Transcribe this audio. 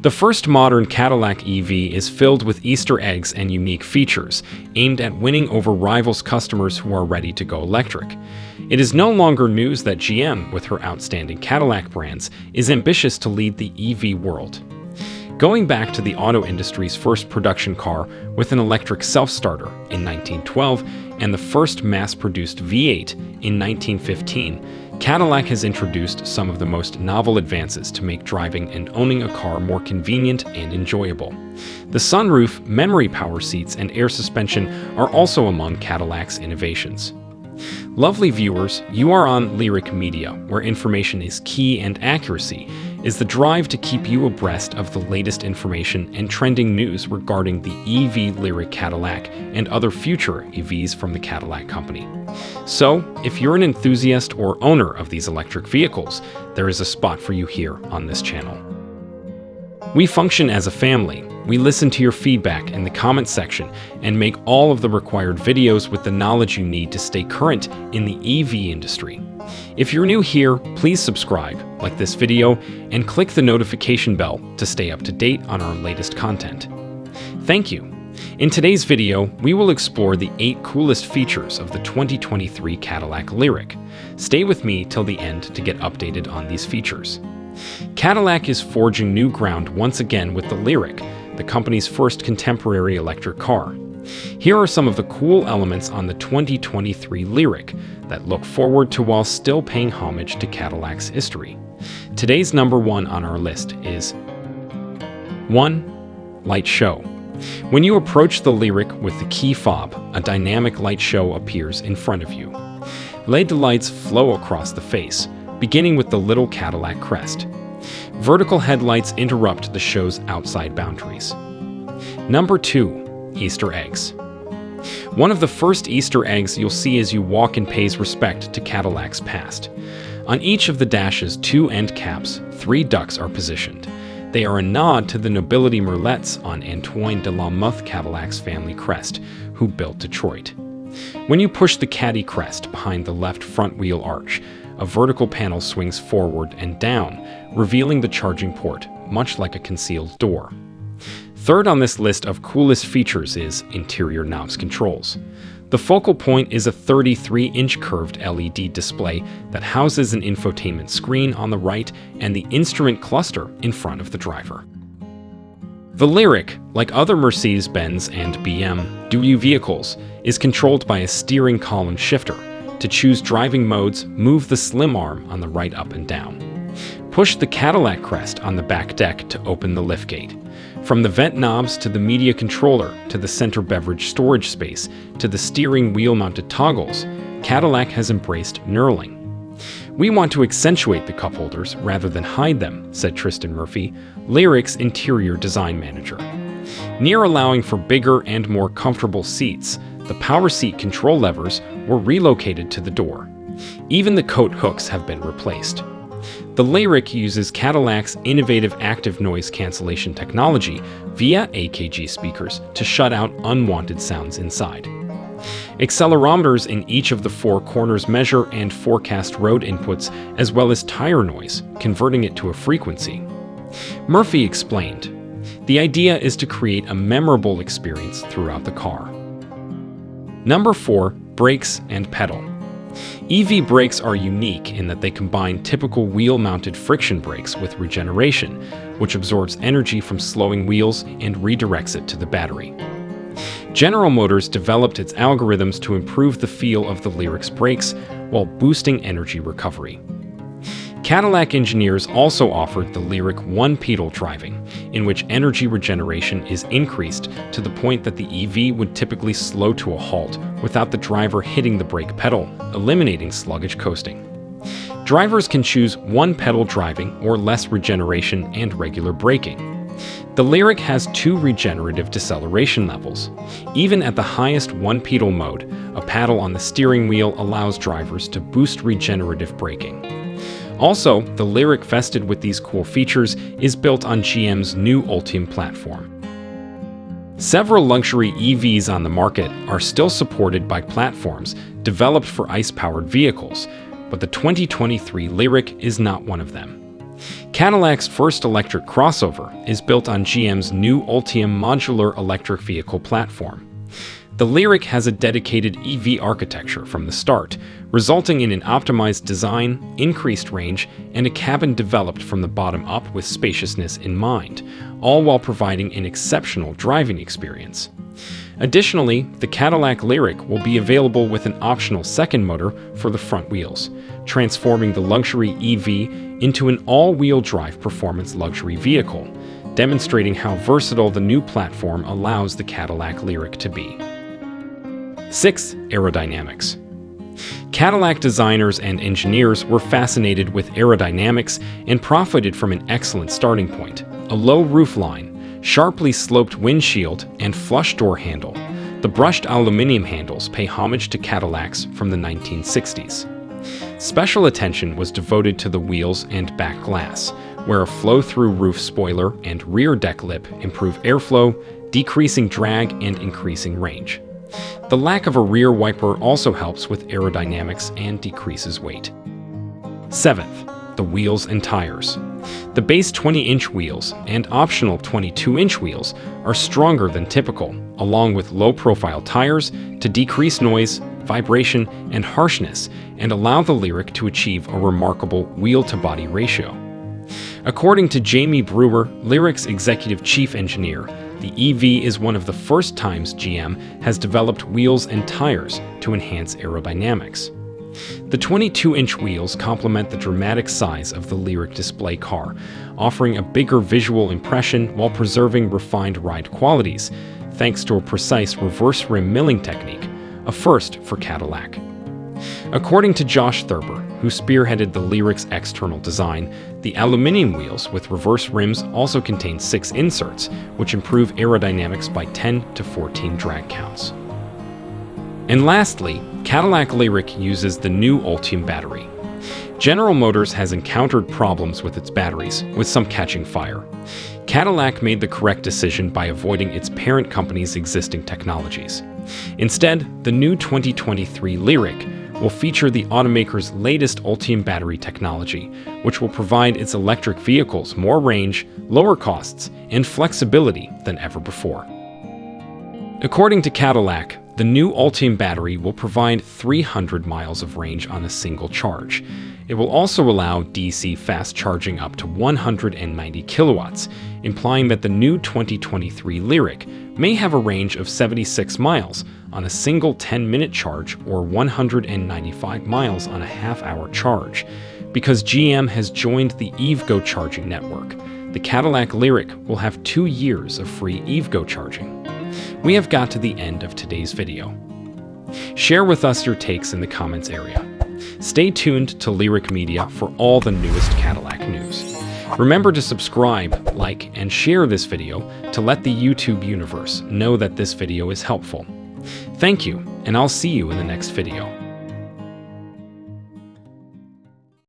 The first modern Cadillac EV is filled with Easter eggs and unique features, aimed at winning over rivals customers who are ready to go electric. It is no longer news that GM, with her outstanding Cadillac brands, is ambitious to lead the EV world. Going back to the auto industry's first production car with an electric self-starter in 1912 and the first mass-produced V8 in 1915, Cadillac has introduced some of the most novel advances to make driving and owning a car more convenient and enjoyable. The sunroof, memory power seats, and air suspension are also among Cadillac's innovations. Lovely viewers, you are on Lyriq Media, where information is key and accuracy is the drive to keep you abreast of the latest information and trending news regarding the EV Lyriq Cadillac and other future EVs from the Cadillac company. So, if you're an enthusiast or owner of these electric vehicles, there is a spot for you here on this channel. We function as a family. We listen to your feedback in the comments section and make all of the required videos with the knowledge you need to stay current in the EV industry. If you're new here, please subscribe, like this video, and click the notification bell to stay up to date on our latest content. Thank you. In today's video, we will explore the 8 coolest features of the 2023 Cadillac Lyriq. Stay with me till the end to get updated on these features. Cadillac is forging new ground once again with the Lyriq, the company's first contemporary electric car. Here are some of the cool elements on the 2023 Lyriq that look forward to while still paying homage to Cadillac's history. Today's number 1 on our list is 1. Light show. When you approach the Lyriq with the key fob, a dynamic light show appears in front of you. LED lights flow across the face, beginning with the little Cadillac crest. Vertical headlights interrupt the show's outside boundaries. Number 2. Easter eggs. One of the first Easter eggs you'll see as you walk in pays respect to Cadillac's past. On each of the dash's 2 end caps, 3 ducks are positioned. They are a nod to the nobility merlettes on Antoine de la Motte Cadillac's family crest, who built Detroit. When you push the Caddy crest behind the left front wheel arch, a vertical panel swings forward and down, revealing the charging port, much like a concealed door. Third on this list of coolest features is interior knobs controls. The focal point is a 33-inch curved LED display that houses an infotainment screen on the right and the instrument cluster in front of the driver. The Lyriq, like other Mercedes-Benz and BMW vehicles, is controlled by a steering column shifter. To choose driving modes, move the slim arm on the right up and down. Push the Cadillac crest on the back deck to open the liftgate. From the vent knobs to the media controller to the center beverage storage space to the steering wheel mounted toggles, Cadillac has embraced knurling. "We want to accentuate the cup holders rather than hide them," said Tristan Murphy, Lyriq's interior design manager. Near allowing for bigger and more comfortable seats, the power seat control levers were relocated to the door. Even the coat hooks have been replaced. The Lyriq uses Cadillac's innovative active noise cancellation technology via AKG speakers to shut out unwanted sounds inside. Accelerometers in each of the 4 corners measure and forecast road inputs as well as tire noise, converting it to a frequency. Murphy explained, "The idea is to create a memorable experience throughout the car." Number 4. Brakes and pedal. EV brakes are unique in that they combine typical wheel-mounted friction brakes with regeneration, which absorbs energy from slowing wheels and redirects it to the battery. General Motors developed its algorithms to improve the feel of the Lyriq's brakes while boosting energy recovery. Cadillac engineers also offered the Lyriq one-pedal driving, in which energy regeneration is increased to the point that the EV would typically slow to a halt without the driver hitting the brake pedal, eliminating sluggish coasting. Drivers can choose one-pedal driving or less regeneration and regular braking. The Lyriq has 2 regenerative deceleration levels. Even at the highest one-pedal mode, a paddle on the steering wheel allows drivers to boost regenerative braking. Also, the Lyriq vested with these cool features is built on GM's new Ultium platform. Several luxury EVs on the market are still supported by platforms developed for ICE-powered vehicles, but the 2023 Lyriq is not one of them. Cadillac's first electric crossover is built on GM's new Ultium modular electric vehicle platform. The Lyriq has a dedicated EV architecture from the start, resulting in an optimized design, increased range, and a cabin developed from the bottom up with spaciousness in mind, all while providing an exceptional driving experience. Additionally, the Cadillac Lyriq will be available with an optional second motor for the front wheels, transforming the luxury EV into an all-wheel drive performance luxury vehicle, demonstrating how versatile the new platform allows the Cadillac Lyriq to be. 6. Aerodynamics. Cadillac designers and engineers were fascinated with aerodynamics and profited from an excellent starting point: a low roofline, sharply sloped windshield, and flush door handle. The brushed aluminum handles pay homage to Cadillacs from the 1960s. Special attention was devoted to the wheels and back glass, where a flow-through roof spoiler and rear deck lip improve airflow, decreasing drag and increasing range. The lack of a rear wiper also helps with aerodynamics and decreases weight. 7th, the wheels and tires. The base 20-inch wheels and optional 22-inch wheels are stronger than typical, along with low-profile tires to decrease noise, vibration, and harshness, and allow the Lyriq to achieve a remarkable wheel-to-body ratio. According to Jamie Brewer, Lyriq's executive chief engineer, the EV is one of the first times GM has developed wheels and tires to enhance aerodynamics. The 22-inch wheels complement the dramatic size of the Lyriq display car, offering a bigger visual impression while preserving refined ride qualities, thanks to a precise reverse rim milling technique, a first for Cadillac. According to Josh Thurber, who spearheaded the Lyriq's external design, the aluminum wheels with reverse rims also contain 6 inserts, which improve aerodynamics by 10 to 14 drag counts. And lastly, Cadillac Lyriq uses the new Ultium battery. General Motors has encountered problems with its batteries, with some catching fire. Cadillac made the correct decision by avoiding its parent company's existing technologies. Instead, the new 2023 Lyriq will feature the automaker's latest Ultium battery technology, which will provide its electric vehicles more range, lower costs, and flexibility than ever before. According to Cadillac, the new Ultium battery will provide 300 miles of range on a single charge. It will also allow DC fast charging up to 190 kilowatts, implying that the new 2023 Lyriq may have a range of 76 miles on a single 10-minute charge or 195 miles on a half-hour charge. Because GM has joined the EVgo charging network, the Cadillac Lyriq will have 2 years of free EVgo charging. We have got to the end of today's video. Share with us your takes in the comments area. Stay tuned to Lyriq Media for all the newest Cadillac news. Remember to subscribe, like, and share this video to let the YouTube universe know that this video is helpful. Thank you, and I'll see you in the next video.